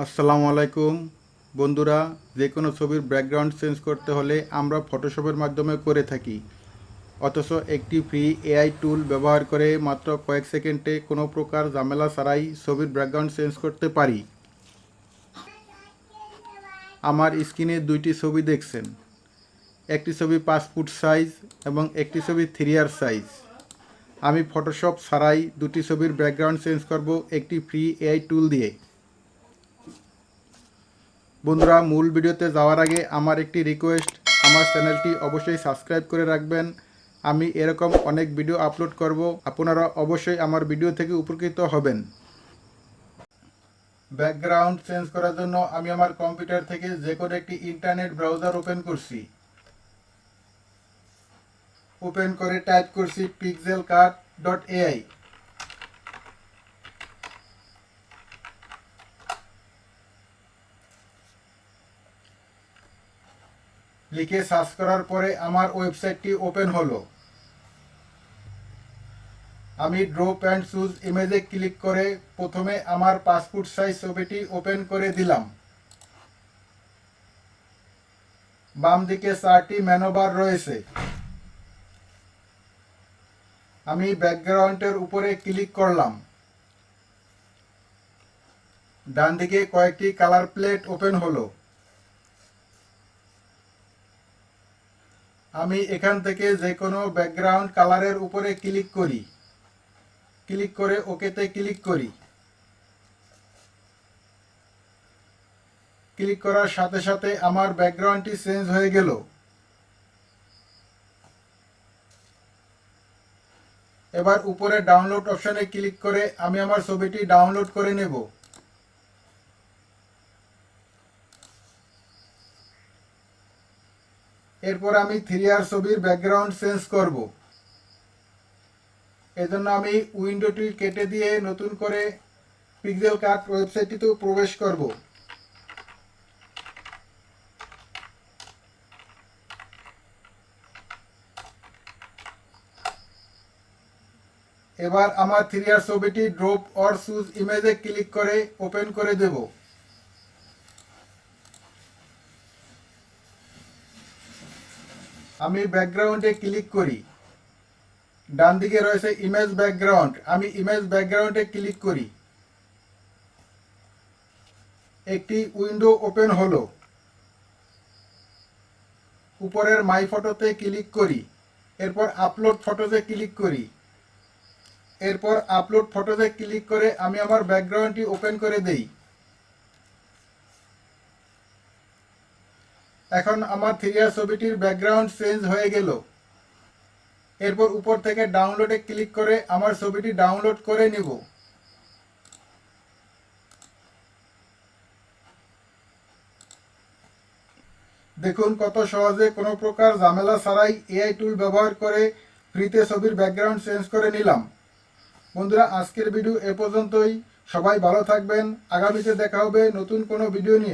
আসসালামু আলাইকুম বন্ধুরা, যে কোনো ছবির ব্যাকগ্রাউন্ড চেঞ্জ করতে হলে আমরা ফটোশপের মাধ্যমে করে থাকি। অথচ একটি ফ্রি এআই টুল ব্যবহার করে মাত্র কয়েক সেকেন্ডে কোনো প্রকার ঝামেলা ছাড়াই ছবির ব্যাকগ্রাউন্ড চেঞ্জ করতে পারি। আমার স্ক্রিনে দুইটি ছবি দেখছেন, একটি ছবি 5 ফুট সাইজ এবং একটি ছবি 3R সাইজ। আমি ফটোশপ ছাড়াই দুটি ছবির ব্যাকগ্রাউন্ড চেঞ্জ করব একটি ফ্রি এআই টুল দিয়ে। বন্ধুরা, মূল ভিডিওতে যাওয়ার আগে আমার একটি রিকোয়েস্ট, আমার চ্যানেলটি অবশ্যই সাবস্ক্রাইব করে রাখবেন। আমি এরকম অনেক ভিডিও আপলোড করব, আপনারা অবশ্যই আমার ভিডিও থেকে উপকৃত হবেন। ব্যাকগ্রাউন্ড চেঞ্জ করার জন্য আমি আমার কম্পিউটার থেকে যে কোনো একটি ইন্টারনেট ব্রাউজার ওপেন করছি। ওপেন করে টাইপ করছি pixelcut.ai। লিখে সার্চ করার পরে আমার ওয়েবসাইটটি ওপেন হলো। আমি ড্রপ অ্যান্ড চুজ ইমেজে ক্লিক করে প্রথমে আমার 5 ফুট সাইজ ছবিটি ওপেন করে দিলাম। বাম দিকে 4টি মেনু বার রয়েছে। আমি ব্যাকগ্রাউন্ডের উপরে ক্লিক করলাম। ডান দিকে কয়েকটি কালার প্লেট ওপেন হলো। আমি এখান থেকে যে কোনো ব্যাকগ্রাউন্ড কালারের উপরে ক্লিক করি। ক্লিক করে ওকেতে ক্লিক করি। ক্লিক করার সাথে সাথে আমার ব্যাকগ্রাউন্ডটি চেঞ্জ হয়ে গেল। এবার উপরে ডাউনলোড অপশনে ক্লিক করে আমি আমার ছবিটি ডাউনলোড করে নেব। এরপর আমি 3R ছবির ব্যাকগ্রাউন্ড চেঞ্জ করব। এজন্য আমি উইন্ডোটি কেটে দিয়ে নতুন করে পিক্সেলকাট ওয়েবসাইটটিতে প্রবেশ করব। এবার আমার 3R ছবিটি ড্রপ অর চুজ ইমেজে ক্লিক করে ওপেন করে দেব। আমি ব্যাকগ্রাউন্ডে ক্লিক করি। ডান দিকে রয়েছে ইমেজ ব্যাকগ্রাউন্ড, আমি ইমেজ ব্যাকগ্রাউন্ডে ক্লিক করি। একটি উইন্ডো ওপেন হলো। উপরের মাই ফটোতে ক্লিক করি। এরপর আপলোড ফটোতে ক্লিক করি। এরপর আপলোড ফটোতে ক্লিক করে আমি আমার ব্যাকগ্রাউন্ডটি ওপেন করে দেই। এখন আমার 3R ছবিটির ব্যাকগ্রাউন্ড চেঞ্জ হয়ে গেল। এরপর উপর থেকে ডাউনলোডে ক্লিক করে আমার ছবিটি ডাউনলোড করে নিব। দেখুন কত সহজে কোনো প্রকার ঝামেলা ছাড়াই এআই টুল ব্যবহার করে ফ্রিতে ছবির ব্যাকগ্রাউন্ড চেঞ্জ করে নিলাম। বন্ধুরা, আজকের ভিডিও এ পর্যন্তই। সবাই ভালো থাকবেন। আগামীতে দেখা হবে নতুন কোনো ভিডিও নিয়ে।